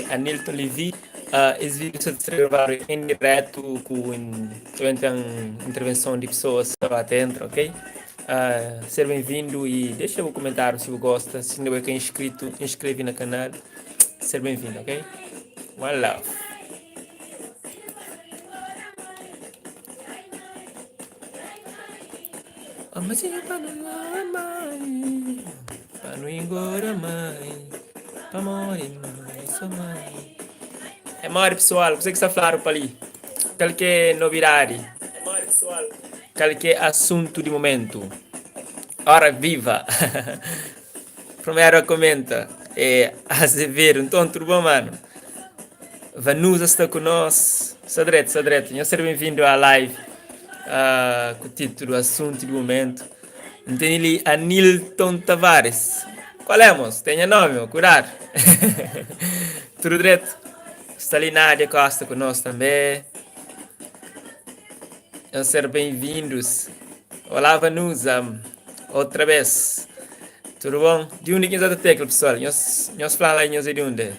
Anilton Levi. Esse vídeo se gravaram em direto durante a intervenção de pessoas que lá dentro, ok? Seja bem-vindo e deixa o comentário se você gosta. Se não é que é inscrito, inscreve no canal. Seja bem-vindo, ok? One love. Amazinho para não mãe, para não embora mãe, para morrer mãe, sua mãe. É maior pessoal, você que está falando para ali. Qualquer novidade, qualquer assunto de momento. Hora viva. Primeiro comenta. É Azevedo, então tudo bom, mano? Vanusa está conosco. Sadreto. Seja bem-vindo à live. Com o título Assunto de Momento. Tem ali Anilton Tavares. Qual é, moço? Tenha nome, meu. Cuidado. Tudo direto. Está ali Nádia Costa conosco também. Sejam bem-vindos. Olá, Vanusa. Outra vez. Tudo bom? De onde que está a tecla, pessoal? Nós falamos aí, nós de onde?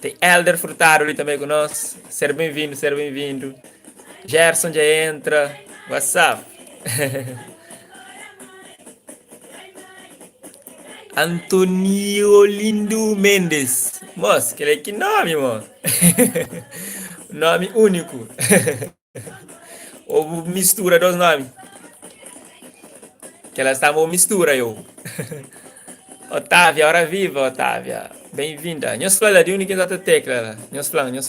Tem Elder Furtado ali também conosco. Seja bem-vindo, seja bem-vindo. Gerson já entra. What's up? Antonio Lindo Mendes. Moço, que nome, mano. Nome único. Ou mistura dos nomes. Que elas estavam mistura, eu. Otávia, hora viva, Otávia. Bem-vinda. Nós falamos de única exata tecla. Nós falamos.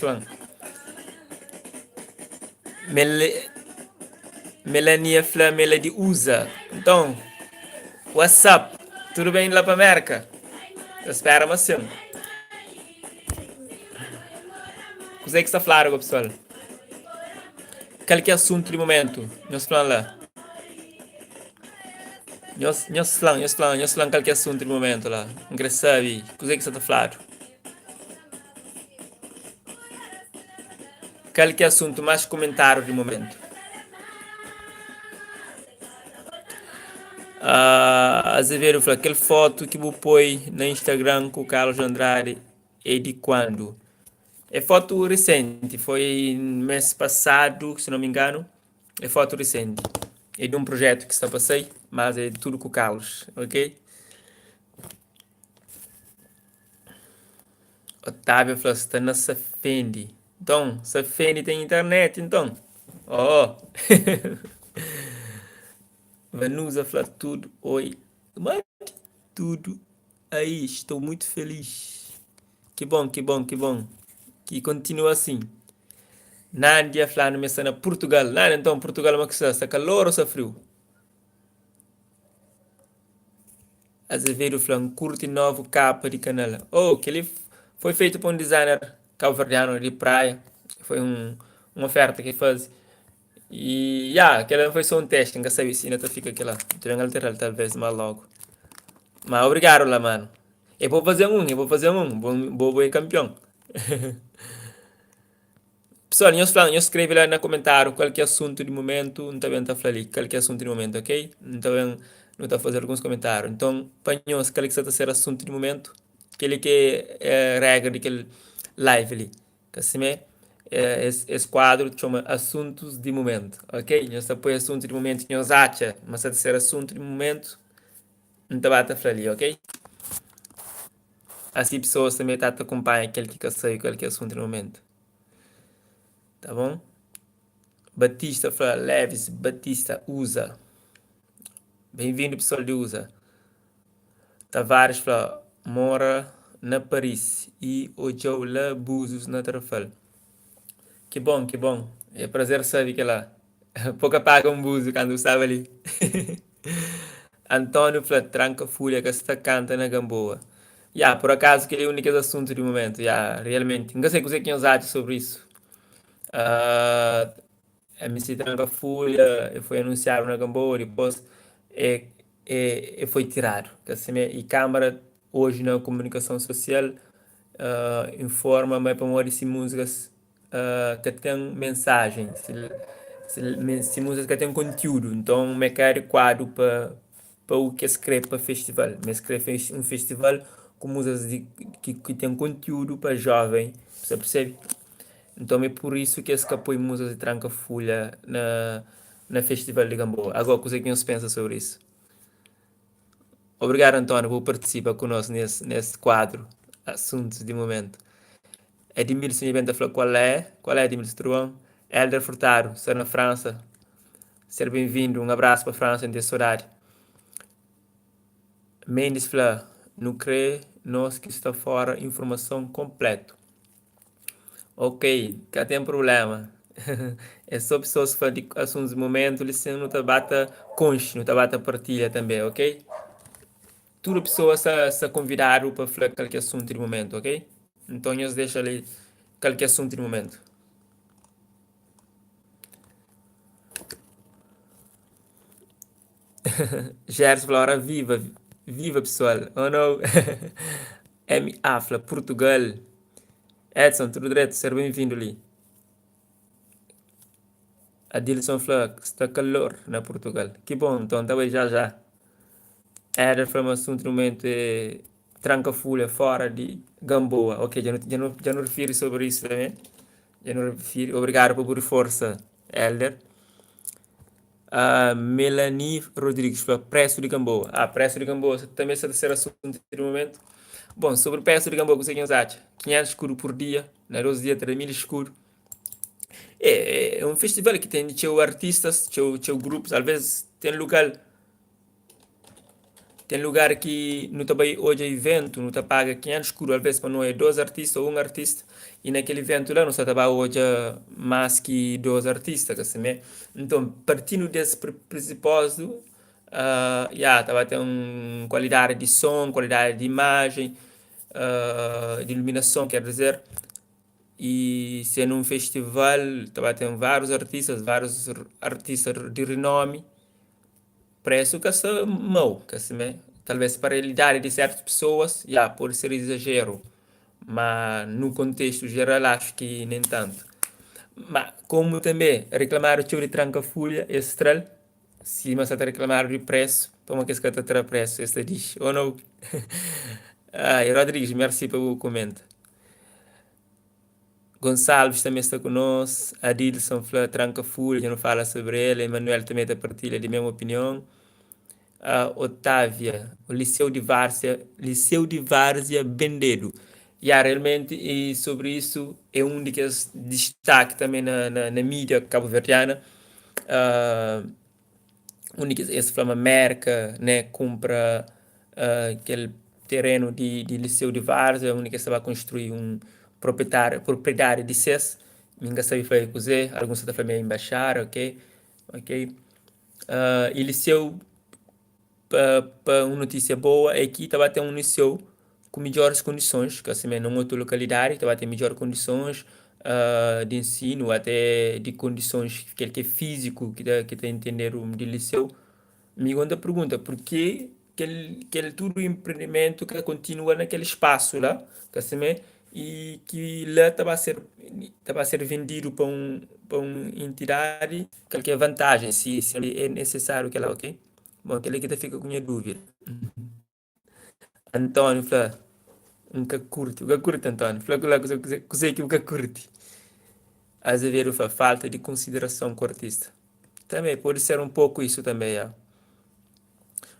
Melania Flamela de USA. Então, what's up? Tudo bem lá para América? Espera, mas sim. Você que está falando, pessoal? Qual que é o assunto de momento? Nós falamos lá. Nós falamos qual que é o assunto de momento lá. Não quero saber. Você que está falando? Qual que é o assunto mais comentado de momento? Azevedo falou, aquela foto que você põe no Instagram com o Carlos Andrade é de quando? É foto recente, foi no mês passado, se não me engano. É foto recente. É de um projeto que está passei, mas é tudo com o Carlos, ok? Otávio falou, está na Safendi. Então, Safendi tem internet, então. Oh! Vanusa falou tudo, oi. Mas tudo aí, estou muito feliz. Que bom, que bom, que bom. Que continua assim. Nádia falando na Portugal. Nádia, então, Portugal é uma coisa, está calor ou está frio? Azevedo falando, curte novo capa de canela. Oh, que ele foi feito por um designer cabo-verdiano de praia. Foi uma oferta que fez. E, aquela foi só um teste, nunca sabia se ainda fica aquela. Então, alterar talvez mais logo. Mas obrigado lá, mano. Eu vou ser campeão. Pessoal, eu escrevo lá no comentário qual que é o assunto de momento, não está bem, tá falando qual que é o assunto de momento, ok? Não está bem, não está a fazer alguns comentários. Então, panhos, qual que está a ser assunto de momento, aquele que é regra daquele live ali. Que assim esse quadro chama assuntos de momento, ok? Nós põe assunto de momento, nós acha, mas está a ser assunto de momento, não está a falar ali, ok? Assim pessoas também tá te acompanham aquele que eu sei qual que é o assunto de momento. Tá bom? Batista fala, Leves, Batista, USA. Bem-vindo, pessoal de USA. Tavares fala, mora na Paris e o Joe lá, Búzios, na Trafalgar. Que bom, que bom. É prazer saber que lá. Pouca paga um búzio quando estava ali. Antônio fala, tranca fúria que está canta na Gamboa. Por acaso, que é o único assunto de momento. Realmente. Não sei o que você acha sobre isso. Ah, MC Tranca Fúria foi anunciado na Gamboa, depois foi tirado. E Câmara, hoje na comunicação social, informa mais para morrer se músicas que têm mensagem, se músicas que têm conteúdo. Então, me quero quadro para o que escreve para festival. Me escreve um festival com músicas que tem conteúdo para jovem, você percebe? Então é por isso que esse apoio músicas de tranca folha na Festival de Gamboa. Agora, o que você pensa sobre isso? Obrigado, António, por participar conosco nesse quadro, assuntos de momento. Edmilson Benta falou qual é Edmilson Truão? Helder Furtado, está na França. Seja bem-vindo, um abraço para a França nesse horário. Mendes falou, não crê, nós que está fora, informação completa. Ok, cá tem problema. É só pessoas que falam de assuntos de momento, eles não está bata conche, não está bata partilha também, ok? Tudo pessoa se convidar para falar qualquer assunto de momento, ok? Então, eu deixo ali qualquer assunto de momento. Gerson fala, viva, viva pessoal. Oh não. M. Afla, Portugal. Edson, tudo direto, seja bem-vindo ali. Adilson fala, está calor na Portugal. Que bom, então, tá bem já já. Era foi um assunto no momento tranca-folha fora de Gamboa. Ok, já não refiro sobre isso também. Já não refiro. Obrigado por força, Elder. Melanie Rodrigues, para Preço de Gamboa. Preço de Gamboa também é o terceiro assunto no momento. Bom, sobre o Preço de Gamboa, que você acha? 500 escuro por dia, na 12 dias, 3.000 escuro. É um festival que tem artistas, grupos, às vezes tem lugar que não está bem hoje é evento, não está paga 500 escuro, às vezes para não é dois artistas ou um artista, e naquele evento lá não está paga hoje mais que dois artistas, assim, né? Então, partindo desse pressuposto, estava tendo qualidade de som, qualidade de imagem, de iluminação, quer dizer, e sendo um festival, estava tendo vários artistas de renome, preço que é mau, que assim, né? Talvez para a realidade de certas pessoas, pode ser exagero, mas no contexto geral acho que nem tanto. Mas como também reclamar sobre tranca-folha, estrela, se você está reclamar de preço, toma que está a preço, este diz, ou não? Rodrigues, merci pelo comentário. Gonçalves também está conosco, Adilson tranca-folha, já não fala sobre ele, Emanuel também está partilha de mesma opinião. Otávia, o Liceu de Várzea Bendedo. Realmente, e sobre isso, é um dos destaques também na mídia cabo-verdiana. Uh, única esse flama merca, né, compra aquele terreno de Liceu de Várzea, única estava a construir um proprietário de CES, ninguém sabe fazer cozer, alguns estão fazendo embaixar, ok. E Liceu para uma notícia boa é que estava a ter um liceu com melhores condições, que assim, numa outra localidade estava a ter melhores condições de ensino, até de condições que é físico, que está a entender de liceu. Me a pergunta, por que aquele tudo empreendimento que continua naquele espaço lá, que assim, e que lá estava a ser vendido para uma entidade, qualquer vantagem, se é necessário que ela, ok? Bom, aquele que fica com minha dúvida. António, fala, o que curte, António? Fala que lá, que o que curte. Azevedo fala, falta de consideração com o artista. Também, pode ser um pouco isso também,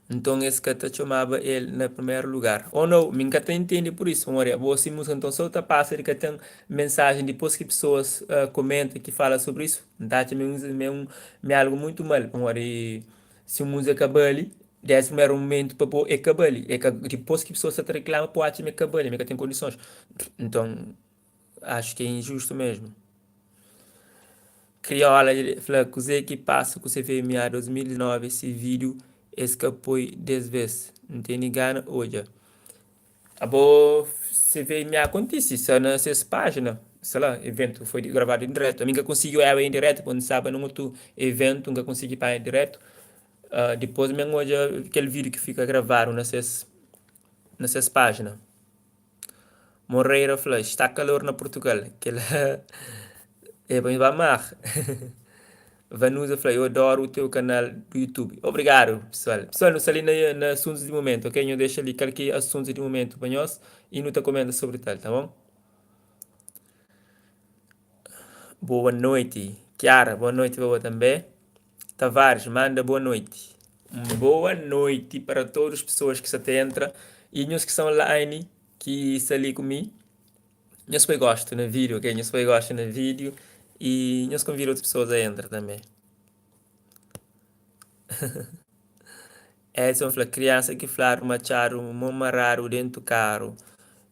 Então, esse que te chamava ele no primeiro lugar. Ou não, me nunca entende por isso, amor. Você música, então, só tá passa de que tem mensagem depois que pessoas comentam, que falam sobre isso. Então, é algo muito mal, amor. E se a música acaba ali, desse primeiro momento para pôr, acaba ali. Depois que pessoas se reclamam, pode me acabar ali, me tem condições. Então, acho que é injusto mesmo. Criolla, ele falou, que que passa, que você vê em 2009, esse vídeo escapou 10 vezes. Não tem ninguém hoje. Abo, você vê me acontece, só nessas páginas. Sei lá, evento foi gravado em direto. A minha conseguiu ir em direto, quando sabe, num outro evento, nunca consegui ir em direto. Depois mesmo hoje, aquele vídeo que fica gravado nessas páginas. Moreira falou, está calor na Portugal. Que lá é bem amar. Vanusa falou, eu adoro o teu canal do YouTube. Obrigado, pessoal. Pessoal, não ali na assuntos de momento, ok? Eu deixo ali aquele assuntos de momento para nós e não te comenta sobre tal, tá bom? Boa noite. Kiara, boa noite para você também. Tavares, manda boa noite. Boa noite para todas as pessoas que se entram e os que são online, que estão ali comigo. Eu só gosto no vídeo, ok? Eu só gosto no vídeo e eu convido outras pessoas a entrar também. Edson fala, criança que falaram macharo, raro dentro do carro.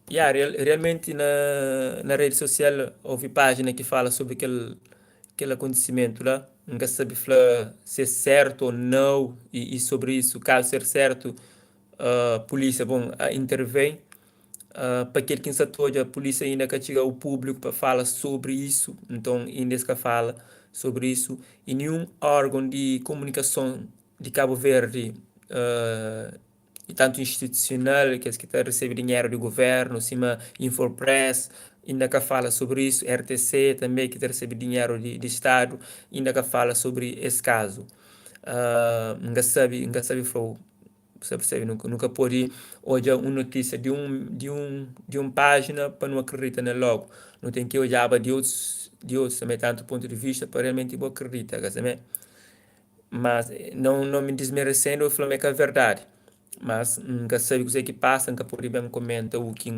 Yeah, realmente na rede social houve página que fala sobre aquele acontecimento lá. Nunca sabe falar se é certo ou não e sobre isso. Caso ser certo, a polícia, bom, intervém. Para aquele que está todo, a polícia ainda que chega ao público para falar sobre isso. Então, ainda se fala sobre isso. E nenhum órgão de comunicação de Cabo Verde e tanto institucional, que é que está a receber dinheiro do governo, cima Infopress, ainda que fala sobre isso, RTC também, que está a receber dinheiro de Estado, ainda que fala sobre esse caso. Nunca sabe, você percebe, nunca pode olhar uma notícia de uma página para não acreditar nela logo. Não tem que olhar de outros também, tanto ponto de vista, para realmente acreditar, sabe? Mas não me desmerecendo, eu falo que é verdade. Mas nunca sabe o que é que passa, nunca pode bem comentar o que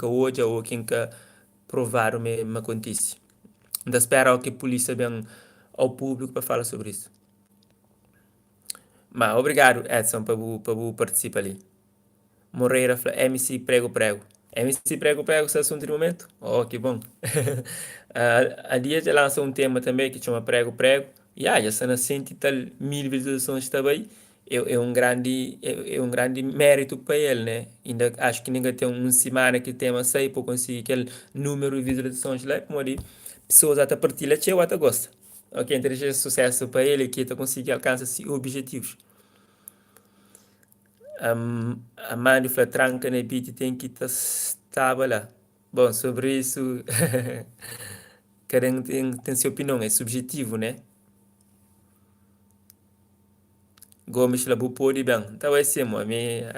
hoje ou o que provar me acontece. Ainda espero que a polícia bem ao público para falar sobre isso. Mas obrigado, Edson, por participar ali. Moreira fala, MC Prego Prego. MC Prego Prego, esse assunto de momento? Oh, que bom. A dia já lançou um tema também que chama Prego Prego. E já está na 100 e tal mil visualizações também. É um grande mérito para ele, né? Ainda acho que ninguém tem uma semana que tema sai para conseguir aquele número de visualizações lá. Como ali, pessoas até partilham, eu até gosta. Ok, então é sucesso para ele que está conseguir alcançar esses objetivos. A Mari Flatranca na beat tem que estar lá. Bom, sobre isso, cada um tem sua opinião, é subjetivo, né? Gomes labu pode bem. Então é assim, a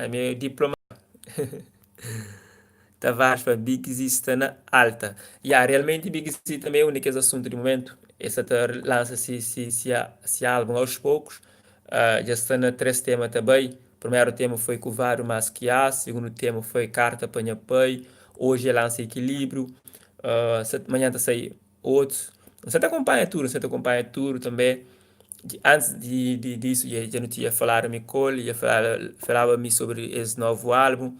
minha diploma. Tavares para Big Z está na alta. E realmente Big Z também é o único assunto de momento. Essa lança se álbum aos poucos. Já está na três temas também. O primeiro tema foi Covário Masquiá. O segundo tema foi Carta Panha Pai. Hoje lança Equilíbrio. Amanhã está sair outros. Você te acompanha tudo também. Antes disso, já não tinha falado me Cole, já falava-me sobre esse novo álbum.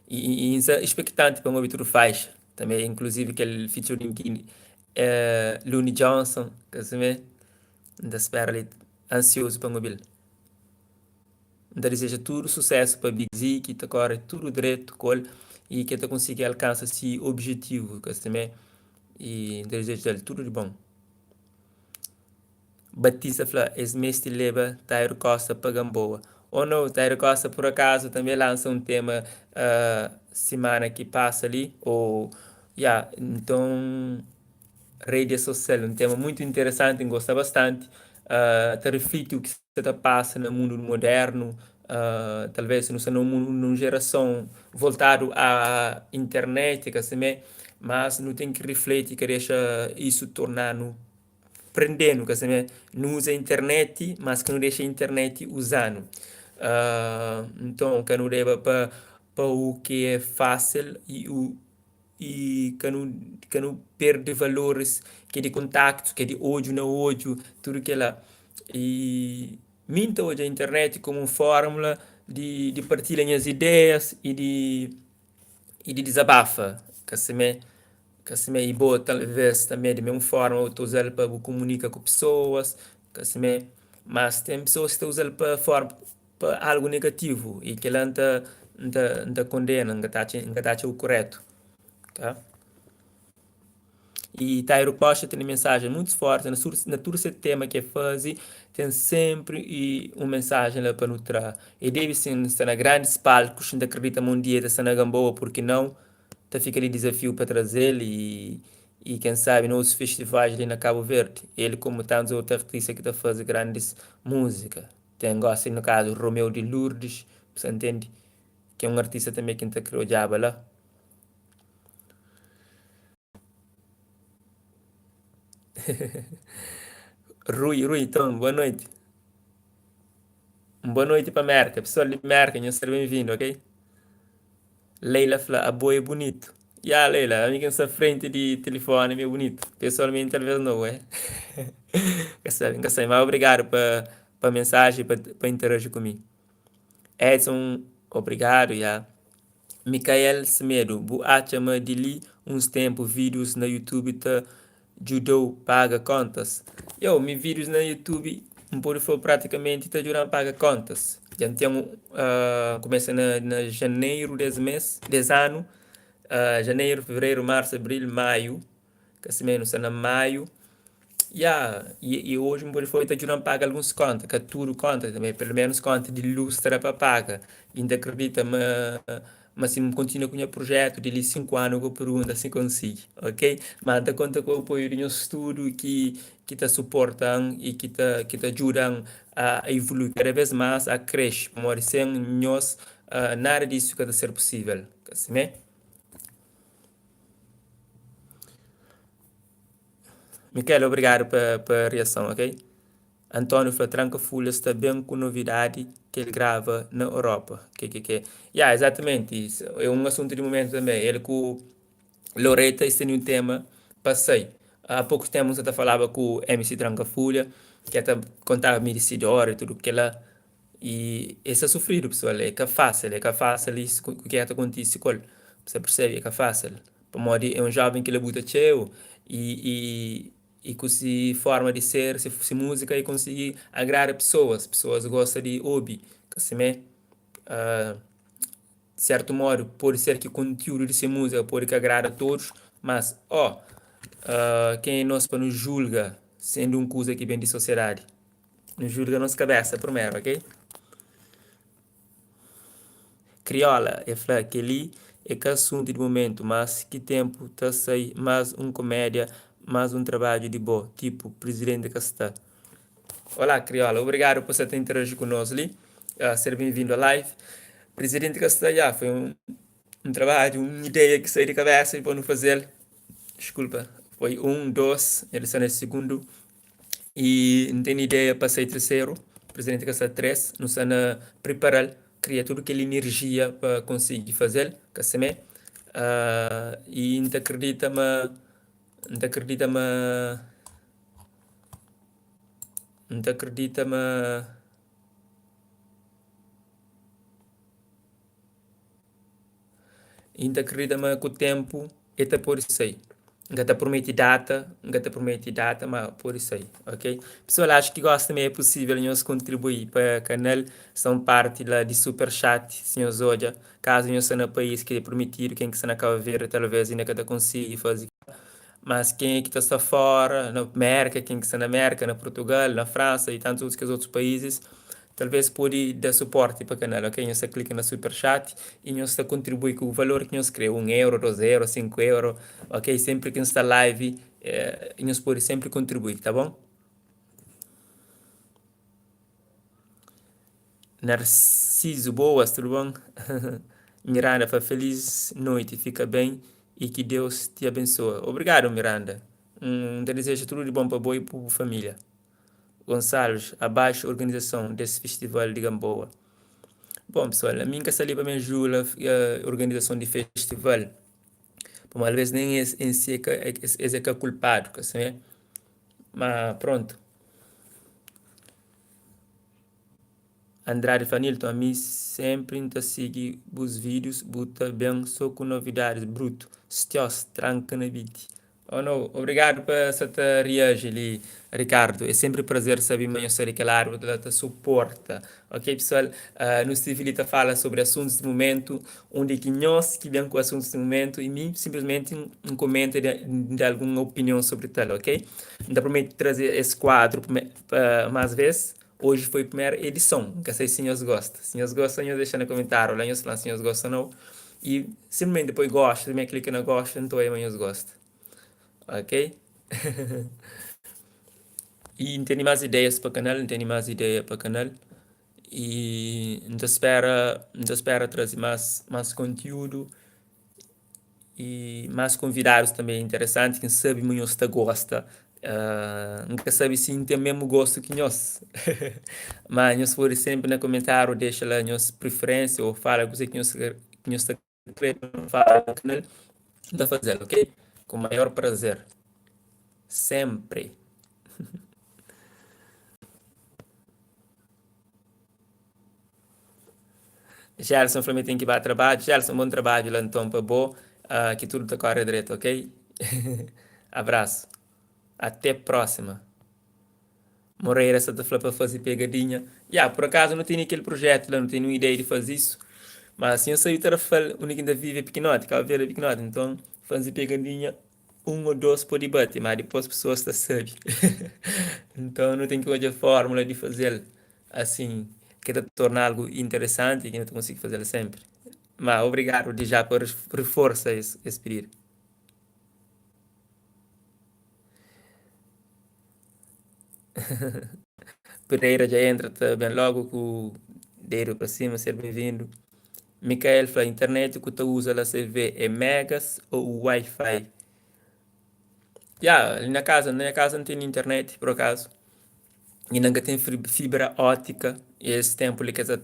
E isso é expectante para um ouvir tudo faz. Também, inclusive, aquele featuring que Looney Johnson, que se me ainda espera ali, ansioso para ouvir. Então, deseja tudo sucesso para Big Z, que está agora tudo direito, col, e que está conseguir alcançar esse objetivo, que se me, e deseja ele tudo de bom. Batista fala, esse leva Tairo Costa para Gamboa. Ou não, Tairo Costa por acaso também lança um tema semana que passa ali, ou, então, rede social, um tema muito interessante, gosto bastante, te reflete o que se passa no mundo moderno, talvez não seja numa geração voltado à internet, que assim, mas não tem que refletir que deixa isso tornar no prendendo, que assim, não usa a internet, mas que não deixa a internet usando. Então, que não leva para o que é fácil e que não perde valores que é de contacto, que é de ódio no ódio, tudo que é lá. E minta hoje a internet como uma fórmula de partilhar as ideias e de desabafa, que se me e boa talvez também de mesma forma eu estou usando para comunicar com pessoas, que se me mas tem pessoas que estão usando para algo negativo e que ela não condena, não está o correto, tá? E Tairo Costa tem mensagem muito forte na todo esse tema que é fazer, tem sempre uma mensagem lá para nutrir. E deve sim estar na grandes palcos, não acredita num dia está na Gamboa, porque não, tá fica ali desafio para trazer ele e quem sabe nos festivais ali na Cabo Verde. Ele, como tantos outros artistas que estão fazendo grandes músicas. Tem, gosta, no caso, Romeu de Lourdes, você entende? Que é um artista também que está criou diabo lá. Rui, então, boa noite. Boa noite para a Merca. Pessoal de Merca, seja bem-vindo, ok? Leila fala, a boa é bonito. Leila, a minha essa frente de telefone é meio bonito. Pessoalmente, talvez não, é? Que sabe, mas obrigado para mensagem, para interagir comigo. Edson, obrigado, já. Micael Semedo, boacha-me de li uns tempos vídeos na YouTube te ajudou paga contas. Me vídeos na YouTube, por foi praticamente te ajudam a pagar contas. Já temos, começa na janeiro desse mês, desse ano, janeiro, fevereiro, março, abril, maio, que se menos na maio, e hoje por foi te ajudam a pagar alguns contas, que tudo conta também, pelo menos conta de luz será para pagar. Ainda acredita-me, mas se continua com o projeto de 5 anos que eu pergunto se consigo, ok? Mas dá conta com o apoio do nosso estudo que te suportam e que te ajudam a evoluir cada vez mais, a crescer, mas sem nós, nada disso que está ser possível, assim, né? Miquel, obrigado pela reação, ok? Antônio Fatranca Folha está bem com novidade que ele grava na Europa. Exatamente isso. É um assunto de momento também. Ele com Loreta tem um tema passei. Há pouco tempo você falava com o MC Trancafolha, que até contava medicidor e tudo que lá. E esse é sofrido, pessoal. É que é fácil isso que é que acontece com ele. Você percebe? É que é fácil. Para modo é um jovem que ele buta cheio e com se forma de ser, se música e conseguir agradar pessoas. Pessoas gostam de hobby. Que se me, ah, de certo modo, pode ser que o conteúdo de ser música pode que agrada a todos, mas, quem é nós para nos julga, sendo um coisa que vem de sociedade? Nos julga a nossa cabeça primeiro, ok? Crioula, é falar que ali é que assunto de momento, mas que tempo tá sai mais um comédia, mais um trabalho de boa, tipo presidente que está. Olá, Crioula, obrigado por você ter interagido conosco ali, ser bem-vindo à live. Presidente Castelhá, foi um trabalho, uma ideia que saiu de cabeça e para não fazer. Desculpa, foi um, dois, ele está nesse segundo. E não tem ideia para ser terceiro. Presidente Castelhá três, não está a preparar, criar tudo aquela energia para conseguir fazer, que se me. E não acredita-me, não acredita-me, ainda acredita-me que o tempo é por isso aí. Gata promete data, mas por isso aí, ok? Pessoal, acho que gosta também é possível nós contribuir para o canal, são parte lá de super chat, senhor Zodia, caso nós seja no país que é permitido, quem que se não acaba ver, talvez ainda que consiga fazer. Mas quem é que está fora, na América, quem que está na América, na Portugal, na França e tantos outros países, talvez pode dar suporte para o canal, ok? Você clica no super chat e você contribui com o valor que nós cria, 1 euro, 2 euros, 5 euros, ok? Sempre que está live, nós pode sempre contribuir, tá bom? Narciso, boas, tudo bom? Miranda, feliz noite, fica bem e que Deus te abençoe. Obrigado, Miranda. Te desejo tudo de bom para boa e para a família. Gonçalves, abaixo a organização desse festival de Gamboa. Bom, pessoal, a mim que ali para me ajuda a organização de festival. Por uma vez nem em si é culpado, assim, mas pronto. Andrade Fanilton, a mim sempre te sigo os vídeos, buta bem, só com novidades, bruto. Stios, tranca na vida. Oh, não. Obrigado por essa reagir ali, Ricardo. É sempre um prazer saber mais sobre aquela árvore que te suporta. Ok, pessoal? No Civilita fala sobre assuntos de momento, onde que nós que vem com assuntos de momento e mim simplesmente um comentário de alguma opinião sobre tal, ok? Ainda prometo trazer esse quadro mais vezes. Hoje foi a primeira edição, que sei se senhores gostam. Se senhores gostam, deixa no comentário. Lá, senhores falam se senhores gostam ou não. E simplesmente depois gosta, também clica no gosta, então aí, senhores gostam. ok? E tem mais ideias para o canal, tem mais ideia para o canal. E ainda espera trazer mais conteúdo e mais convidados também interessantes, quem sabe muito está gosta. Nunca sabe se tem o mesmo gosto que nós. Mas nós for sempre no comentário, deixa lá nossa preferência ou fala coisa que nós está querendo falar no canal, está fazendo, ok? Com o maior prazer. Sempre. Gerson, também tem que ir para trabalho. Gerson, bom trabalho lá então, para boa. Que tudo está correndo direito, ok? Abraço. Até próxima. Moreira essa falar para fazer pegadinha. Por acaso não tenho aquele projeto lá, não tenho ideia de fazer isso. Mas assim eu sei que o único que ainda vive é pequenote, que é pequenote. Então, fazer pegadinha, um ou dois por debate, mas depois as pessoas está sabe. Então, não tem que hoje a fórmula de fazer assim, que te tornar algo interessante e que não consigo fazer sempre. Mas obrigado de já por reforçar esse pedido. Pereira já entra também logo com o dedo para cima, ser bem-vindo. Micael fala, internet que tu usa lá você vê é megas ou Wi-Fi? Na minha casa não tem internet, por acaso. E não tem fibra ótica. E esse tempo ele que você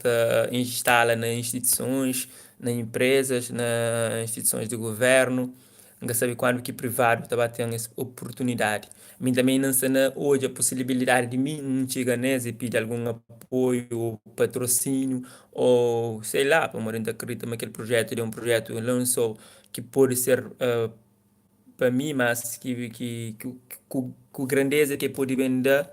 instala nas instituições, nas empresas, nas instituições de governo. Não sabe quando que privado está batendo essa oportunidade. Mim também não sei hoje a possibilidade de mim não chegar nesse e pedir algum apoio, ou patrocínio, ou sei lá, para uma gente acredita que aquele projeto é um projeto não só que pode ser para mim, mas que grandeza que pode vender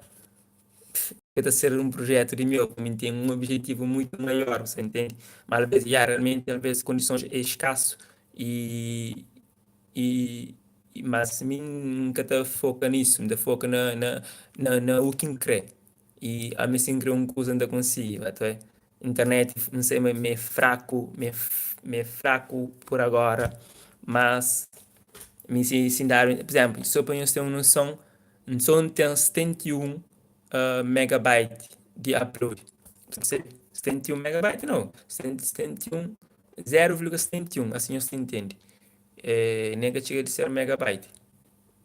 para ser um projeto de meu, para mim tem um objetivo muito maior, você entende? Mas às vezes, realmente, às vezes, condições é escasso e, e mas mim nunca te foca nisso, ainda foca na o que crê. E a mim sim crê uma coisa ainda consigo, tá? Internet, não sei, me é fraco, me é fraco por agora, mas se dar, por exemplo, só para você ter uma noção, um som tem 71 megabytes de upload. Quer dizer, 71 megabytes não, 71, 0,71, assim você entende. Nega chega de ser megabyte.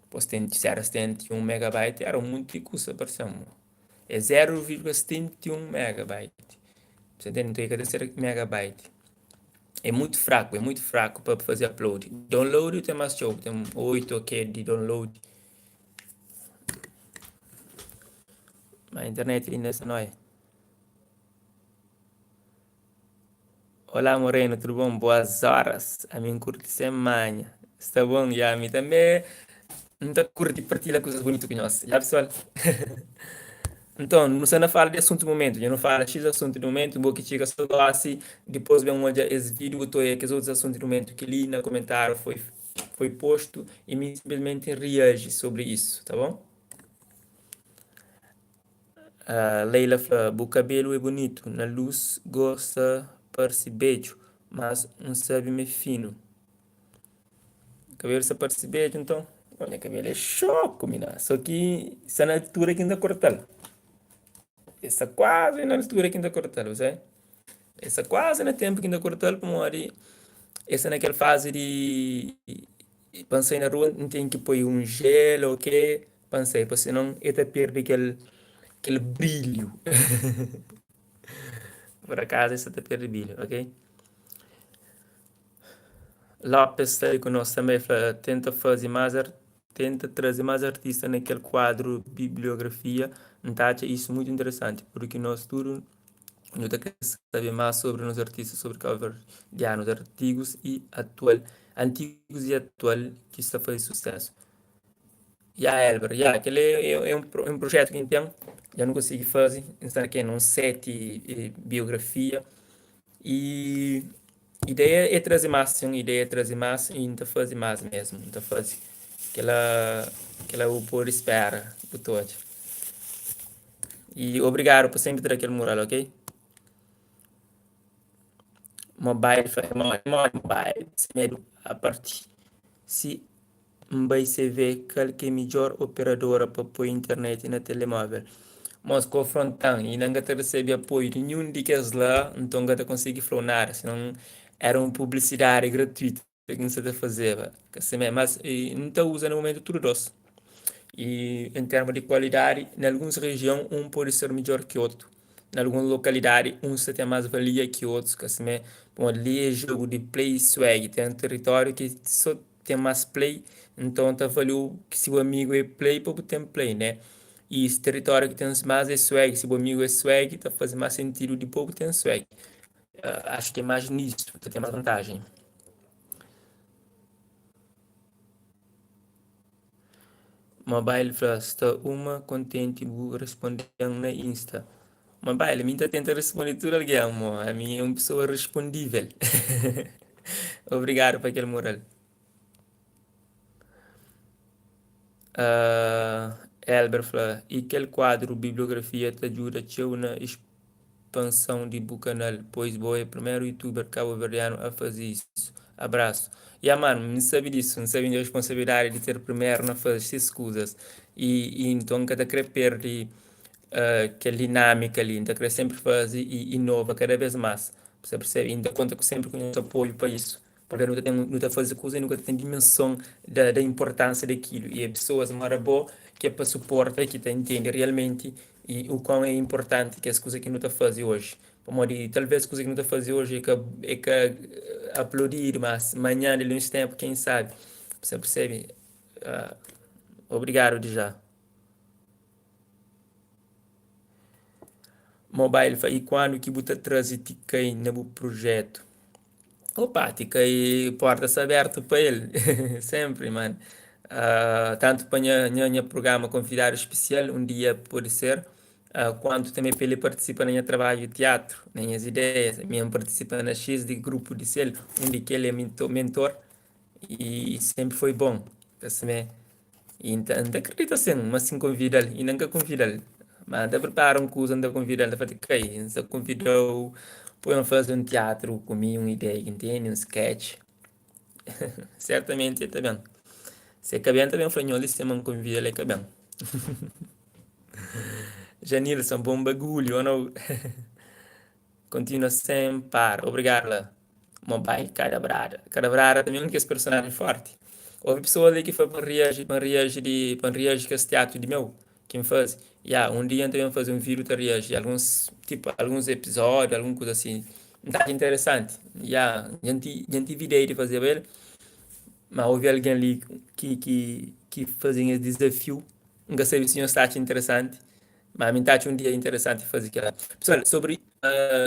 Pois tem de ser 71 megabytes, era muito de custa para ser. É 0,71 megabyte. Você entende? Então, quer dizer megabyte. É muito fraco para fazer upload. Download tem mais jogo, tem 8 ok de download. Mas a internet ainda não é. Olá Moreno, tudo bom? Boas horas. A mim curte semana. Está bom? E a mim também. Não está curte partilhar coisas bonitas com nós. Já pessoal? Então, você não fala de assunto do momento, eu não falo X assunto do momento, vou que chega só assim, depois vem esse vídeo, tô aí, que os outros assuntos do momento que li no comentário foi posto e me simplesmente reage sobre isso, tá bom? Leila fala, o cabelo é bonito, na luz gosta parece beijo, mas não sabe me fino. Cabelo se parece beijo, então, olha, cabelo é choco, mina, só que está na altura que ainda cortar. Está quase na altura que ainda cortar, você? Essa quase no tempo que ainda cortou para morrer. Essa naquela fase de pensei na rua, não tem que pôr um gelo, ok? Pensei, porque senão ele perde aquele brilho. Por acaso, essa te perde brilho, ok? Lopes está aí conosco também, fala, tenta trazer mais artistas naquele quadro bibliografia. Então, acho isso muito interessante, porque nós tudo eu quero saber mais sobre os artistas, sobre cover de anos antigos e atual, antigos e atual que está fazendo sucesso. Elber, aquele é um projeto que então já não consigo fazer, está aqui num set biografia e ideia é trazer mais, sim, ideia é trazer mais e não fazer mais mesmo, não fazer aquela o por espera, o todo. E obrigado por sempre ter aquele mural, ok? Mobile, mobile, se medo a partir. Se vai se ver qual que é a melhor operadora para pôr internet na telemóvel. Mas confrontando e não te recebe apoio de nenhum deles lá, então não consegue flonar, senão era uma publicidade gratuita que não se deve fazer. Mas não está usando no momento tudo doce. E em termos de qualidade, em algumas regiões um pode ser melhor que outro. Em algumas localidades um se tem mais valia que outros. Que assim, bom, ali é jogo de play e swag. Tem um território que só tem mais play, então tá valeu que se o amigo é play, para tem play, né? E esse território que tem mais é swag. Se o amigo é swag, tá fazendo mais sentido de povo tem swag. Acho que é mais nisso, tem mais vantagem. Mobile First, uma contente bu respondendo na Insta. Mobile, minha tenta responder tudo alguém, amor. A minha é uma pessoa respondível. Obrigado por aquele moral. Elber fala, e aquele quadro bibliografia te ajuda teu na expansão de canal, pois boa é o primeiro youtuber cabo-verdiano a fazer isso. Abraço. E a mano, não sabia disso, não sabia da responsabilidade de ter primeiro na fazer escusas. E então cada querer perder que a dinâmica ali, ainda querer sempre fazer e inova cada vez mais. Você percebe? Ainda conta sempre com o nosso apoio para isso. Porque nunca tem, nunca fazer coisa e nunca tem dimensão da importância daquilo. E as pessoas, mora boa, que é para suportar, que entende realmente e o quão é importante que as coisas que não está fazendo hoje. Como de, talvez as coisas que não está fazendo hoje é que aplaudir, mas amanhã, de uns tempos, quem sabe? Você percebe? Ah, obrigado de já. Mobile, e quando que você traz e cai no projeto? Opa, tica aí portas abertas para ele, sempre, mano. Tanto para o programa convidado especial, um dia pode ser, quanto também para ele participar no meu trabalho de teatro, nas minhas ideias, mesmo participa na X de grupo de selo, onde que ele é mentor, e sempre foi bom, tá assim, então, não acredito assim, mas sim convida ele, e nunca convida ele. Mas anda prepara um curso, anda convida ele, para que se convidou, põe fazer um teatro comigo, uma ideia, entende? Um sketch. Certamente, tá bem. Se é que bem, também foi ali, se me convida ele, é bem. Janilson, bom bagulho, ou não? Continua sempre, para, obrigado lá. Mobile, cada brada também é um que é personagem forte. Houve pessoa ali que foi para reagir com esse teatro de meu, que me faz. Um dia também fazer um vídeo para reagir, alguns, tipo, alguns episódios, alguma coisa assim. Muito interessante. Já tive ideia de fazer ele, mas houve alguém ali que fazia esse desafio. Nunca sei se está interessante, mas a mim está um dia interessante fazer aquilo. Pessoal, sobre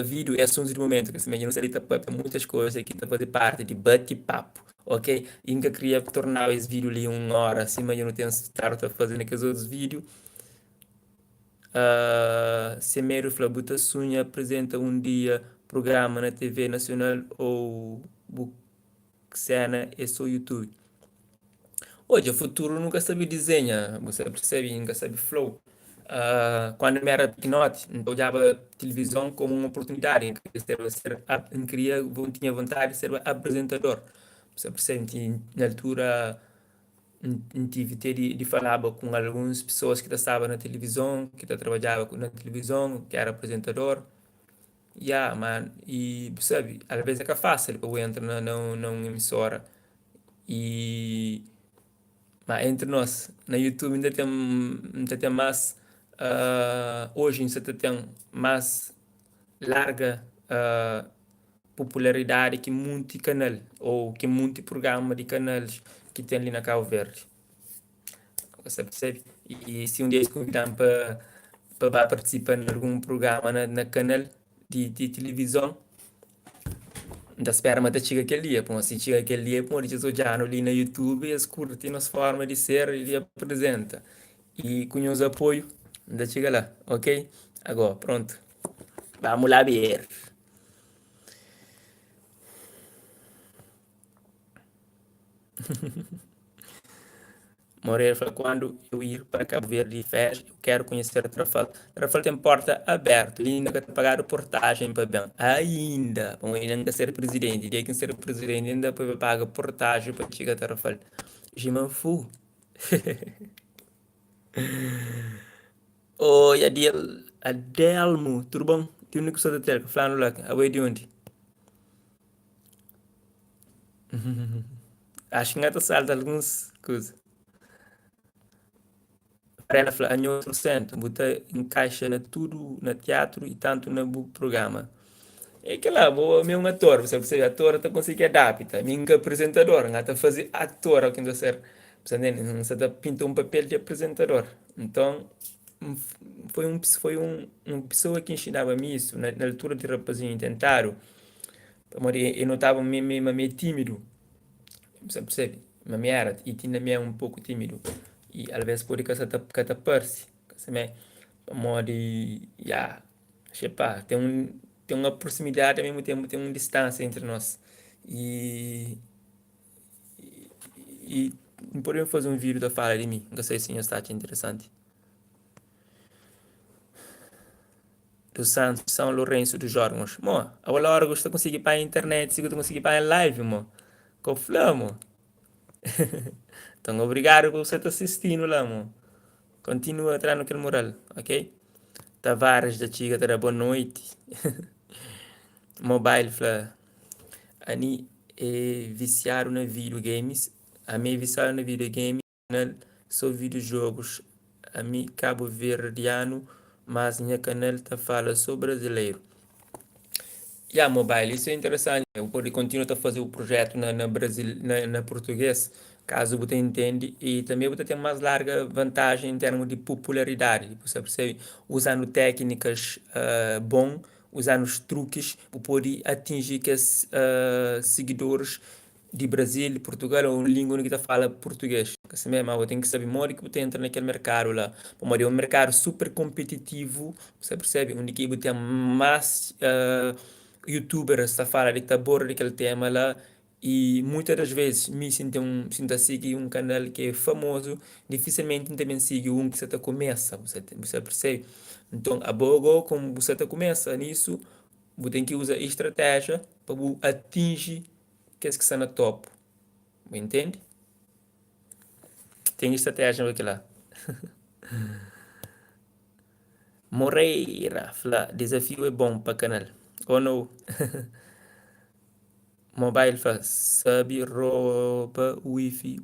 vídeo e assuntos de momento, que se imagina, você está para muitas coisas que está fazer parte de bate-papo, ok? E nunca queria tornar esse vídeo ali 1 hora, assim, mas eu não tenho estar fazendo aqueles outros vídeos. Semeiro Flabuta Sunha apresenta um dia programa na TV Nacional ou cena é só YouTube. Hoje, o futuro nunca sabe desenhar, você percebe, nunca sabe flow. Quando eu era pequenote, eu olhava a televisão como uma oportunidade, tinha vontade de ser apresentador. Você percebe, na altura, tive de falar com algumas pessoas que estavam na televisão, que trabalhavam na televisão, que era apresentador. Man, e percebe, às vezes é que é fácil para eu entrar na emissora. E mas entre nós, na YouTube ainda tem mais, hoje ainda tem mais larga popularidade que muito canal, ou que muito programa de canais que tem ali na Cabo Verde. Você percebe? E se um dia eles convidam para participar de algum programa na canal de televisão, da espera mas chega aquele dia, pô, assim chega aquele dia, pô, eles já ali no YouTube, eles curtem nossa forma de ser, ele apresenta. E com os apoio, ainda chega lá, ok? Agora, pronto. Vamos lá ver. Moreira fala, quando eu ir para Cabo Verde de férias, eu quero conhecer Trafalgar. Trafalgar tem porta aberta, ele ainda quer pagar a portagem para bem. Ainda, bom, ele ainda ser presidente, dia que ser presidente ainda paga portagem para chegar a Trafalgar. Jimanfu. Oi, Adelmo, tudo bom? Tem um que sou da telha, falando lá, a de onde? Acho que ainda salta alguns coisas. Para ela falar, em outro centro, botar encaixa na tudo, na teatro e tanto no programa. É que lá, vou meu um ator, você percebe, ator está conseguir adaptar, minha apresentador, não está fazer ator, ao que não ser, você entende? Não está pintar um papel de apresentador. Então, uma pessoa que ensinava-me isso, na altura de rapazinho, tentaram, eu notava meio tímido, você percebe? Mas me era, e tinha me um pouco tímido. E às vezes pode catapar-se. Modo, já, sei pá, tem uma proximidade, ao mesmo tempo tem uma distância entre nós. E, e podemos fazer um vídeo da fala de mim. Não sei se está interessante. Do Santos, São Lourenço dos Órgãos. Mo, a hora que você conseguir para a internet, se você conseguir para a live, mo. Com flamo. Então, obrigado por você estar assistindo lá, mo. Continua a entrar naquele moral, ok? Tavares da Chiga, terá boa noite. Mobile, fala, ani viciado na videogames. A mim viciado na videogame, canal só videojogos. A mim cabo verdiano, mas minha canal tá fala sou brasileiro. E a mobile, isso é interessante. Eu posso continuar a fazer o projeto na português, caso você entende, e também você tem mais larga vantagem em termos de popularidade. Você percebe? Usando técnicas bom, usando os truques, você pode atingir que seguidores de Brasil, de Portugal, ou língua que fala português. Assim mesmo, você tem que saber modo que você entra naquele mercado lá. Mas é um mercado super competitivo, você percebe? Onde que você tem mais youtubers a falar de tabor daquele tema lá. E muitas das vezes me sinto a seguir um canal que é famoso, dificilmente também sigo um que você está começa, você percebe? Então, a bogo, como você está começa nisso, você tem que usar estratégia para atingir que está na top, entende? Tem estratégia para aquilo lá. Moreira, fala, desafio é bom para canal. Ou não? Mobile faz, sabe, rouba wifi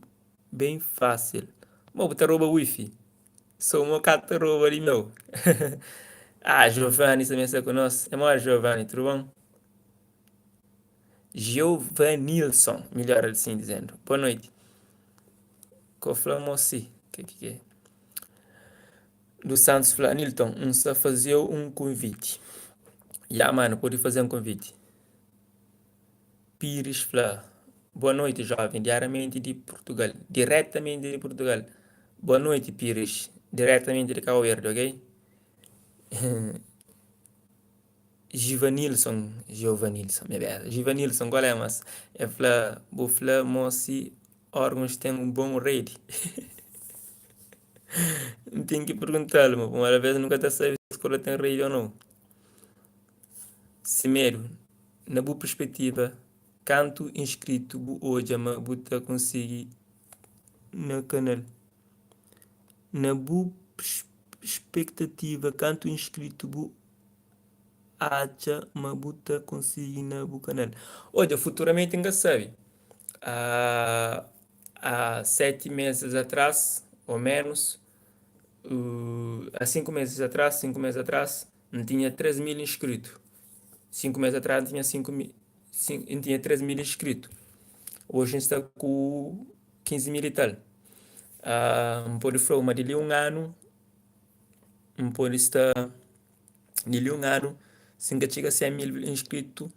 bem fácil. Mas botar rouba wifi. Sou uma cata rouba ali, meu. Ah, Giovanni também está conosco. É maior Giovanni, tudo bom? Giovanilson, melhor assim dizendo. Boa noite. Coflamosi, que é? Do Santos Flanilton, só fazer um convite. Mano, pode fazer um convite. Pires Flá. Boa noite, jovem, diariamente de Portugal. Diretamente de Portugal. Boa noite, Pires. Diretamente de Cabo Verde, ok? Givanilson, minha verdade. Givanilson, qual é, mas? É Flá, o Flá, moço, órgãos tem um bom rede. Tem que perguntá-lo, uma vez nunca está sabendo se a escola tem rede ou não. Primeiro, na boa perspectiva, canto inscrito hoje, mas você conseguir no canal. Na boa expectativa, canto inscrito acha uma buta conseguir na bu canal. Olha, futuramente ainda sabe. Há, há 7 meses atrás, ou menos, há 5 meses atrás, não tinha 3.000 inscritos. 5 meses atrás tinha 5.000, tinha 3.000 inscritos. Hoje está com 15.000 e tal. Um pode falar, uma de um ano, um pode estar de um ano, se que chega a 100.000 inscritos,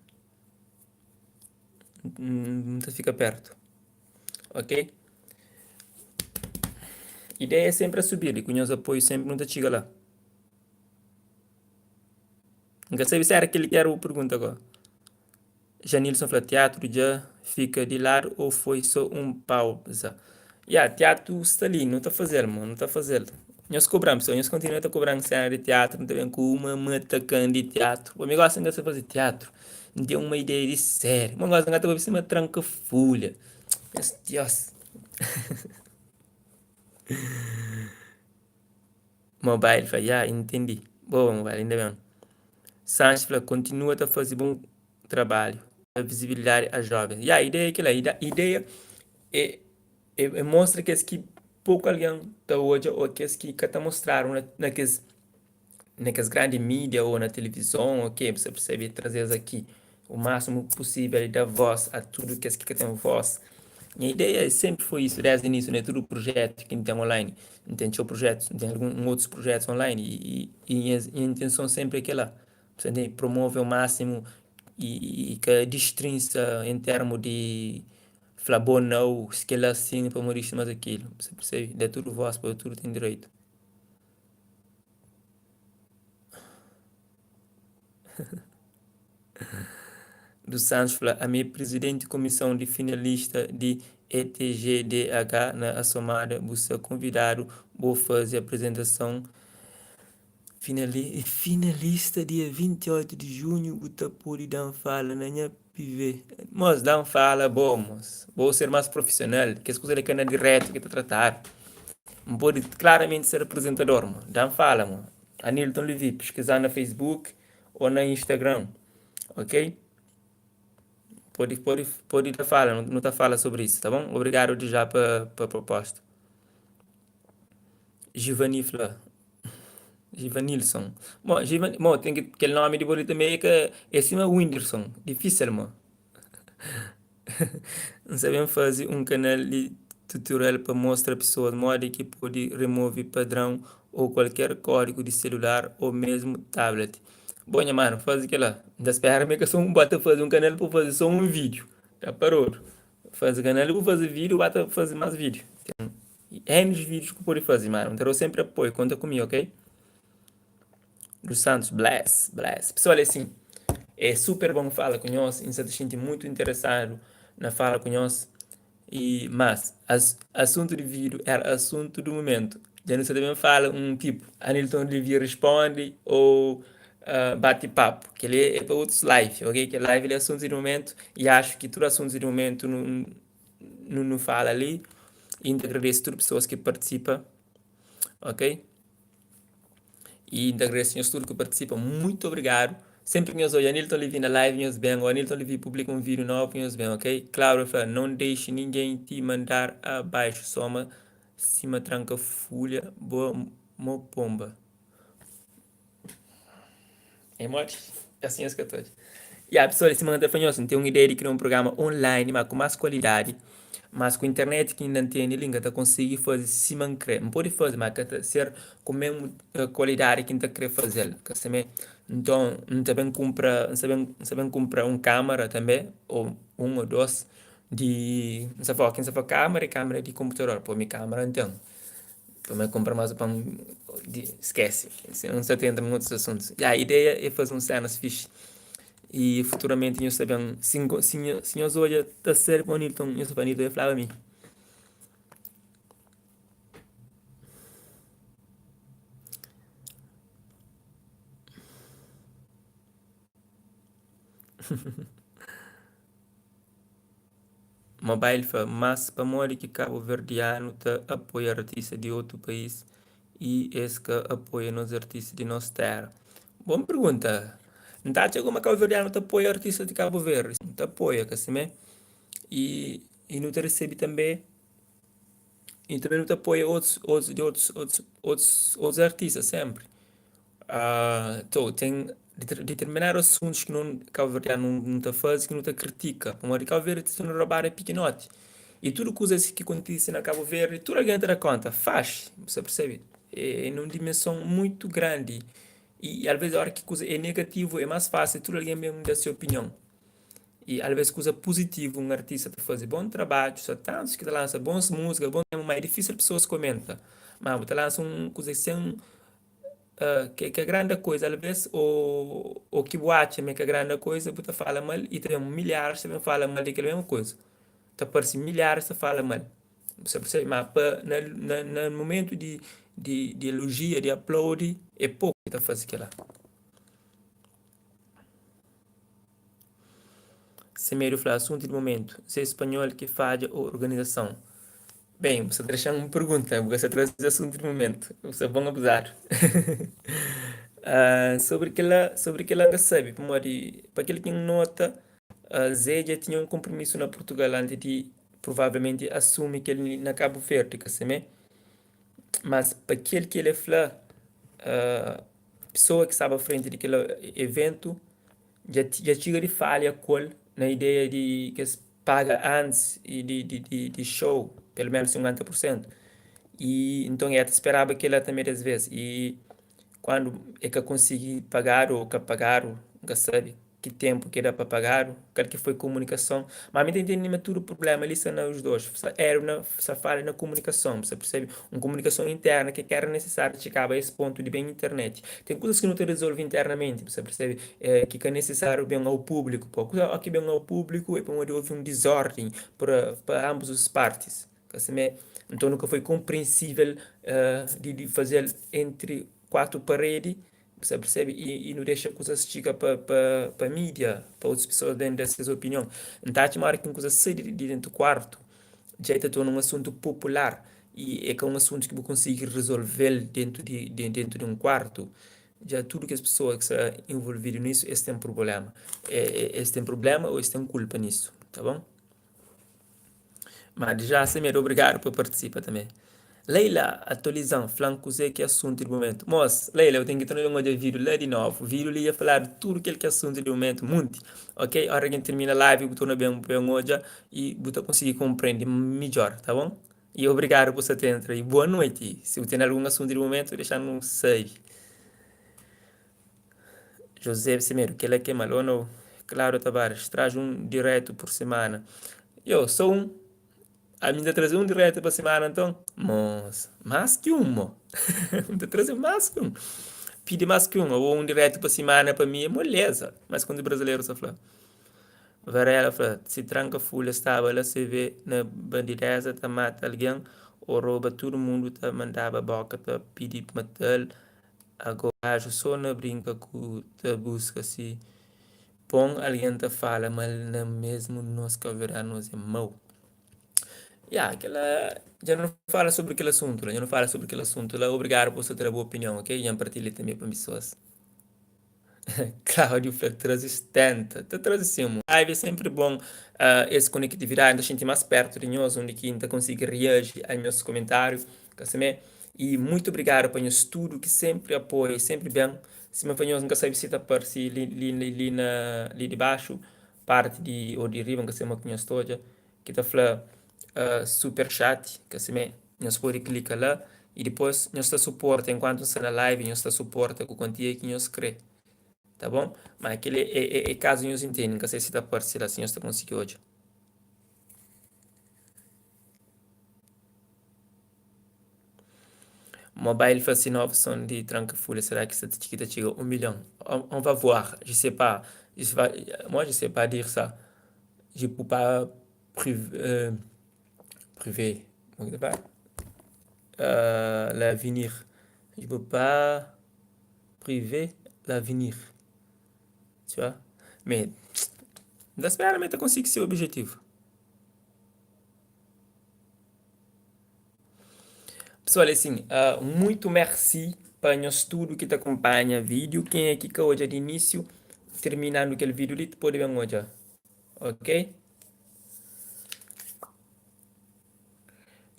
não fica perto, ok? A ideia é sempre a subir, e com os apoios sempre não chega lá. Nunca sei se era aquele que era a pergunta agora. Janilson falou, teatro já fica de lado ou foi só um pausa? Teatro está ali, não está fazendo, mano, não está fazendo. Nós cobramos, nós continuamos a cobrar cena de teatro, não tem com uma matacã de teatro. O amigo gosta de fazer teatro, não tem uma ideia de série. Mas gosta de fazer uma tranca folha. Deus, Mobile, fala, entendi. Boa, mobile, ainda bem. Sanches fala, continua a fazer bom trabalho. A visibilidade às jovens. A ideia é aquela, a ideia é, mostra que que pouco alguém está hoje, ou que que está mostraram naqueles grandes mídias ou na televisão, ok? Você percebe trazer aqui o máximo possível e dar voz a tudo que tem voz. Minha ideia sempre foi isso, desde o início, né? Todo projeto que tem online, tem seu projeto, tem outros projetos online e a intenção sempre é aquela, você promove ao máximo e que destrinça em termos de falar bom não, se que ela assim para morrer mais aquilo, você percebe? É tudo voz, para tudo tem direito. Dos Santos fala, a minha presidente de comissão de finalista de ETGDH na Assomada, você convidado, vou fazer a apresentação. Finalista dia 28 de junho, o Tapuri dá fala na minha PV. Mas dá fala, bom, mas vou ser mais profissional, que as coisas que é direto que está tratar. Não pode claramente ser apresentador, mano. Dá fala, mano. Anilton Levi, pesquisar na Facebook ou na Instagram, ok? Pode dar fala, não tá fala sobre isso, tá bom? Obrigado de já para a proposta. Givanifla, Givanilson. Bom, tem que, aquele nome de bonito também é cima Whindersson. Difícil, mano. Não sabem fazer um canal de tutorial para mostrar a pessoas modo que pode remover padrão ou qualquer código de celular ou mesmo tablet. Bom, mano, faz aquela. Da espera que só um bota fazer um canal para fazer só um vídeo. Tá parou. Faz o canal para fazer vídeo, bota fazer mais vídeo. E N vídeos que pode fazer, mano. Então eu sempre apoio, conta comigo, ok? Dos Santos, bless, bless. Pessoal, é assim, é super bom falar com nós, e se sente muito interessado na fala com nós. Mas, assunto de vídeo era assunto do momento. Já não se também fala um tipo, Anilton Levy responde ou bate papo, que ele é para outros live, ok? Que live ele é assunto de momento e acho que todo assunto de momento não fala ali. E ainda agradeço a todas as pessoas que participam, ok? E ainda agradeço a todos que participam. Muito obrigado. Sempre que nós olhamos, Anilton Levi na live, nós bem, o Anilton Levi publica um vídeo novo, nós bem, ok? Claro, não deixe ninguém te mandar abaixo, soma, cima tranca folha, boa, mo pomba. É morte? Assim as 14. E a pessoa se manda fanhoso, tem uma ideia de criar um programa online, mas com mais qualidade, mas com internet que ainda tem língua, tá conseguir fazer se manter. Não pode fazer, mas tá ser com a mesma qualidade que ainda quer fazer. Então, não sabem comprar, não sabem comprar um câmera também, ou um ou dois, não sei quem sabe câmera e câmera de computador, pô, minha câmera então. Também comprar mais para esquece, não se atenta a muitos assuntos. E a ideia é fazer um cenas fixe e futuramente eu sabia se eu olha da série bonito então eu sabia eu falava a mim. Mobile fa mas para mori que cabo verdeano tá apoia artistas de outro país e esse que apoia nos artistas de nossa terra. Boa pergunta. Não está como cabo verdeano tá apoia artistas de Cabo Verde, tá apoia que assim e não te recebe também e também não te apoia outros artistas sempre. Então, tem determinados assuntos que não, Cabo Verde não te faz, que não te critica. Como de Cabo Verde, se não roubar é pequenote. E tudo coisas que acontecem na Cabo Verde, tudo alguém te dá conta, faz, você percebe? É numa dimensão muito grande. E às vezes a hora que coisa é negativo, é mais fácil, tudo alguém mesmo dá a sua opinião. E às vezes coisa positiva, um artista te fazer bom trabalho, só tantos que te lança bons músicas, bom tema, mas é difícil as pessoas comentam. Mas te lança um coisa sem que é grande coisa, às vezes, o que boate, que é grande coisa, você fala mal, e tem milhares também fala mal daquela mesma coisa. Então, parece milhares você fala mal. Você percebe? Mas no momento de elogia, de aplaudir, é pouco que está fazendo aquilo lá. Se meio falar assunto de momento, se é espanhol que faz a organização. Bem, você deixa uma pergunta, você traz esse assunto no momento. Você é bom abusar. Sobre aquela recebe, para aquele que nota, a Zé já tinha um compromisso na Portugal antes de provavelmente assumir que ele na Cabo Verde, que se me- mas para aquele que ele fala, a pessoa que estava à frente daquele evento já tinha de falha com na ideia de que se paga antes e de show, pelo menos 50%. E então eu esperava que ela também às vezes. E quando é que eu consegui pagar ou que pagaram, nunca sabe que tempo que era para pagar, quer que foi comunicação. Mas a mim entende tudo o problema ali são os dois. Era na, falha na comunicação, você percebe? Uma comunicação interna que era necessária chegar a esse ponto de bem internet. Tem coisas que não te resolve internamente, você percebe? Que é necessário bem ao público. Pô. Coisa aqui bem ao público é para onde houve um desordem para ambas as partes. Então nunca foi compreensível de fazer entre quatro paredes, você percebe? E não deixa coisas chega para mídia, para outras pessoas dentro dessas opiniões. Então, a tomar que uma coisa séria de dentro do quarto, já está tornando um assunto popular e é que é um assunto que você consegue resolver dentro de um quarto. Já tudo que as pessoas que estão envolvidas nisso, esse tem um problema. Esse tem problema ou esse tem culpa nisso, tá bom? Mas já, Semedo, obrigado por participar também. Leila, atualizando, falando com você que é assunto do momento. Moça, Leila, eu tenho que ter um de vídeo lá de novo. O vídeo ali ia falar de tudo aquilo que é assunto do momento, muito. Ok? A hora que termina a live, eu estou bem hoje e vou conseguir compreender melhor, tá bom? E obrigado por você ter entrado. E boa noite. Se você tem algum assunto do momento, deixa no save. José Semedo, que ele é que é maluco. Claro, Tavares, traz um direto por semana. Eu sou um. A mim de trazer um direto para semana, então. Mas, mais que um, mo. De trazer mais que um. Pedir mais que um, ou um direto para semana para mim é moleza. Mas quando o brasileiro só fala. Varela fala, se tranca folha estava lá, se vê na bandideza, tá mata alguém, ou rouba todo mundo, tá mandava boca, tá pedir matar. Agora, acho só na brinca com tá busca se. Põe alguém tá fala, mas na mesmo nós que haverá nós é mau. Yeah, aquela já não fala sobre aquele assunto, né? Já não fala sobre aquele assunto. Lá, obrigado por sua ter a boa opinião, ok? Já partilha também para pessoas. Cláudio Fleck resistente, te trazemos. Live é sempre bom essa conectividade, a gente mais perto de nós, onde que a gente consegue reagir aos meus comentários, assim, e muito obrigado para o estudo que sempre apoia, sempre bem. Se me fanhos nunca sabe se está por si ali de baixo, parte de ou de riba, que se me conhece toda, que está falando super chat, que assim, nós pode clicar lá e depois nós está suporta enquanto está na live, nós está suporta com a quantia que nós crê. Tá bom? Mas aquele é caso nós entendem, que se está parceiro assim, nós está conseguindo hoje. Mobile fait une option de tranque full, será que cette ticket tire 1 million? On va voir, je sais pas. Moi, je sais pas dire ça. Je peux pas priver, l'avenir. Je peux pas priver l'avenir, tu vois? Mais, j'espère que tu consigo ser objetivo. Pessoal, assim, muito merci para nós tudo que te acompanha vídeo. Quem é que hoje de início, terminando aquele vídeo ali, pode ver hoje, ok?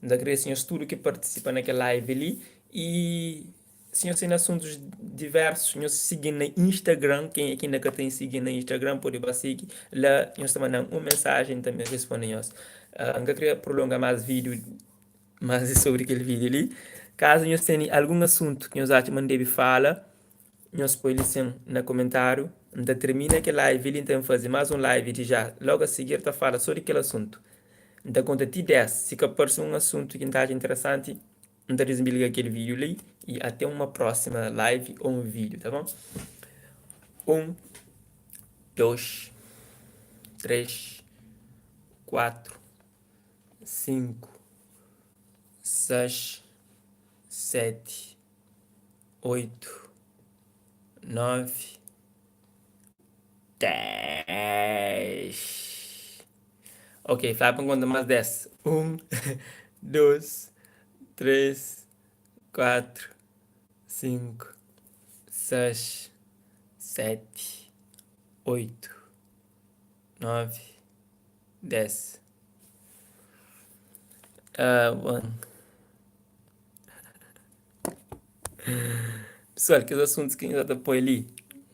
Ainda queria senhores tudo que participa naquela live ali e senhores tem assuntos diversos, senhores seguem no Instagram, quem é que ainda tem seguir no Instagram pode seguir lá, nós estamos mandando uma mensagem também respondem nós. Ainda queria prolongar mais vídeo, mais sobre aquele vídeo ali. Caso nós tenham algum assunto que nós achamos que deve falar, nós põe assim no comentário, ainda termina aquela live, ele então fazer mais um live de já, logo a seguir tá fala sobre aquele assunto. Então, quando te desce, se que aparece um assunto que está interessante, então desliga aquele vídeo ali e até uma próxima live ou um vídeo, tá bom? Um, dois, três, quatro, cinco, seis, sete, oito, nove, 10. Ok, fala para conta mais 10. Um, 2, 3, 4, 5, 6, 7, 8, 9, 10. Bom. Pessoal, que os assuntos que a gente põe ali,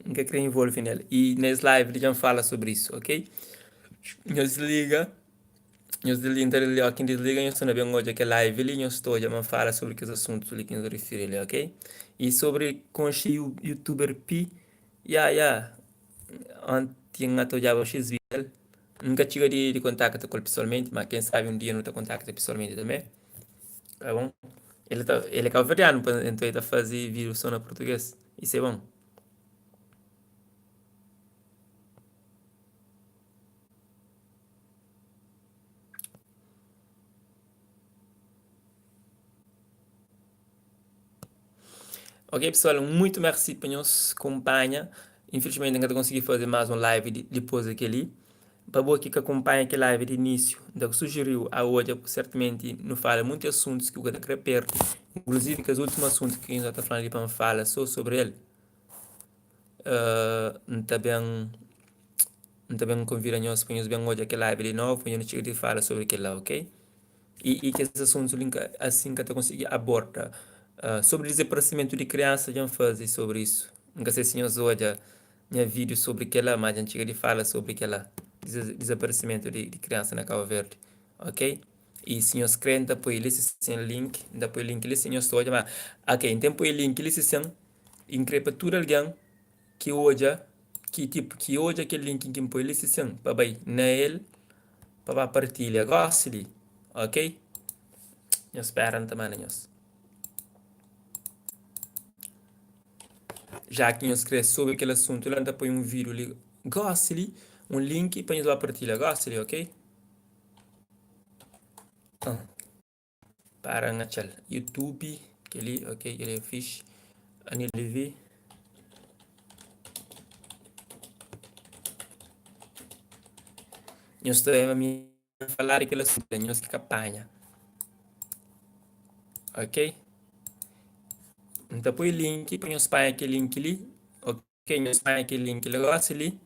nunca queria envolver nele. E nesse live ele já fala sobre isso, ok? Nós desliga, nós desliga, ali, ó, quem desliga, nós não bem hoje que live ali, nós estou já fala sobre que os assuntos ali que nós refere ali, ok? E sobre com o youtuber P, ontem eu já vou x nunca tive de contato com ele pessoalmente, mas quem sabe um dia não te contacta pessoalmente também, tá bom? Ele é calveriano, então ele tá fazendo vídeo só na português, isso é bom. Ok, pessoal, muito merci por nos acompanhar. Infelizmente, não consegui fazer mais um live depois daquele. Para você que acompanha aquele live de início, então sugeriu a hoje, certamente, não fala muitos assuntos que eu quero perto, inclusive que os últimos assuntos que a gente está falando ali para falar só sobre ele. Também, também convido a nós para nós bem hoje aquele live de novo, para a gente falar sobre aquele lá, ok? E que esses assuntos assim que eu consegui abordar. Sobre desaparecimento de crianças, já fazer sobre isso. Nunca sei se nós hoje tinha vídeo sobre aquela, mas a gente fala sobre aquela desaparecimento de criança na Cabo Verde, ok? E se nós querem depois ele sem link, depois link ele se nós estou mas ok, então depois link ele se sem increpa tudo alguém que hoje que hoje aquele link que põe ele se sem para bem na ele para partilhar gosta ok? Nós esperam também nós. Já que nós queremos sobre aquele assunto, lá põe um vídeo ali, gosta ali, um link para nós partilhar, gosta ali, ok? Para ngachal YouTube, aquele, ok, ele é fixe, Anil TV. Nós também falar aquele assunto, nós que campanha, ok? Então põe link, põe nós para aquele link ali, ok? Nós para aquele link ali, gosta ali,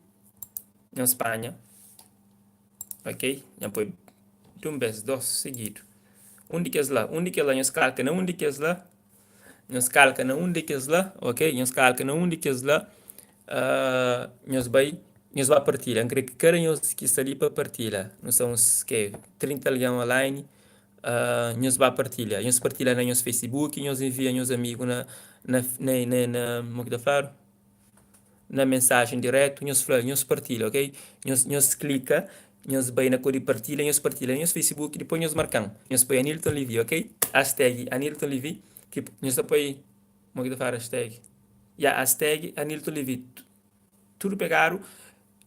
nós Espanha, ok? Já põe um vez, dois seguido. Onde que é lá? Onde que é lá? Nós calca, não onde que é lá? Nós calca na onde que é lá, ok? Nós calca na onde que é lá, nós vai partilhar. Eu creio que querem nós que está ali para partilhar. Nós somos que 30 alguém online, nós vai partilhar. Nós partilha no nosso Facebook, nós envia nos amigos como que falar? Na mensagem direto, nós fala, nós partilha, ok? Nós clica, nós vai na cor de partilha, nós partilha no Facebook, depois nós marcamos. Nós põe Anilton Livy, ok? Hashtag Anilton Livy, que nós põe, como que falar hashtag? Hashtag Anilton Livy. Tudo pegaram,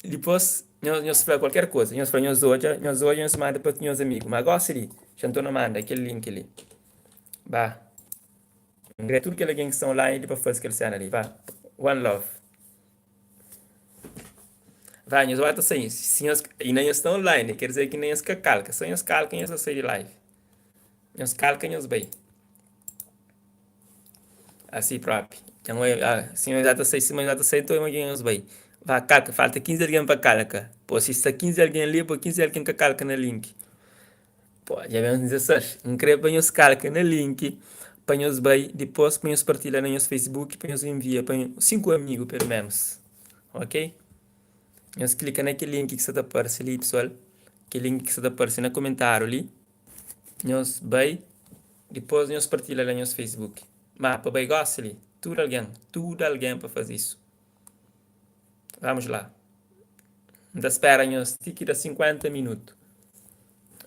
depois nós fala qualquer coisa. Nós fala, nós hoje, nós manda para os nossos amigos. Mas gosta ali, já estou na manda, aquele link ali. Vá. Tudo que alguém que está online, depois faz aquele cena ali, vá. One love. Vai, nós vamos sair. Se nós, e nem estão online, quer dizer que nem as calca. Só nós calca e nós sair de live. Nós calca e nós bem. Assim próprio. Então, se nós já sei, se nós já sei, então nós bem. Vai, calca, falta 15 alguém para calca. Pô, se está 15 alguém ali, pô, 15 alguém que calca no link. Pô, já vamos dizer só. Incrível para nós calca no link. Para nós bem, depois para nós partilhar no nosso Facebook, para nós enviar para 5 amigos, pelo menos. Ok? Nós clica naquele link que está aparecendo ali, pessoal. Aquele link que está aparecendo no comentário ali. Nós vai, depois nós partilha lá no nosso Facebook. Mas para bem gosta ali, tudo alguém para fazer isso. Vamos lá. Da espera nós tique 50 minutos.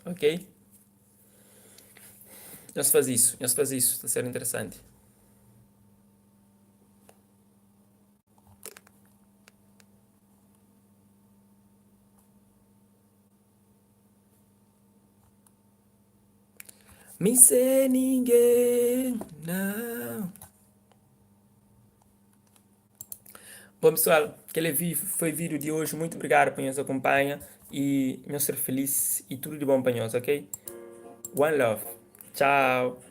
Ok? Nós faz isso, está sendo interessante. Me sei ninguém, não. Bom, pessoal, aquele foi o vídeo de hoje. Muito obrigado por nos acompanhar e nós ser feliz e tudo de bom para nós, ok? One love. Tchau.